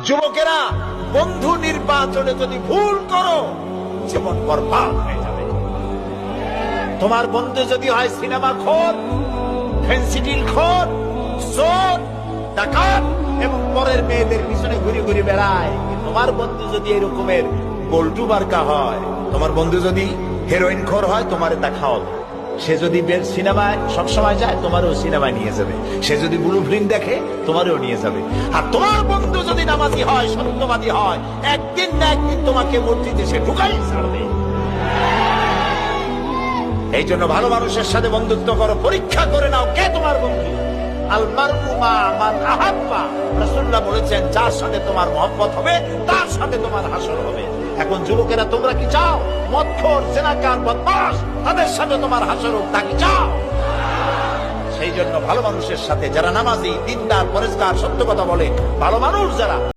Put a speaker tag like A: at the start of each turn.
A: যুবকেরা, বন্ধু নির্বাচনে যদি ভুল করো জীবন বরবাদ হয়ে যাবে। তোমার বন্ধু যদি হয় সিনেমা খোর, ফেন্সিডিল খোর, চোর, ডাকাত এবং পরের মেয়েদের পিছনে ঘুরে ঘুরে বেড়ায়, তোমার বন্ধু যদি এরকমের বল্টু বার্কা হয়, তোমার বন্ধু যদি হেরোইন খোর হয়, তোমার তা খাওয়াবে। সে যদি সিনেমায় সবসময় যায়, তোমারও সিনেমায় নিয়ে যাবে। সে যদি ব্লু ফিল্ম দেখে, তোমারও নিয়ে যাবে। আর তোমার বন্ধু যদি নামাজি হয়, সত্যবাদী হয়, একদিন না একদিন তোমাকে মসজিদে সে ঢুকাই ছাড়বে। এই জন্য ভালো মানুষের সাথে বন্ধুত্ব করো, পরীক্ষা করে নাও কে তোমার বন্ধু। আল মারউ মা মান আহাব্বা, রাসূলুল্লাহ বলেছেন, যার সাথে তোমার মহব্বত হবে তার সাথে তোমার হাসর হবে। এখন যুবকেরা, তোমরা কি চাও মদখোর, জেনাকার, বদমাশ তাদের সাথে তোমার হাসর হোক? তা কি চাও? সেই জন্য ভালো মানুষের সাথে, যারা নামাজি, দিনদার, পরেজগার, সত্য কথা বলে, ভালো মানুষ যারা,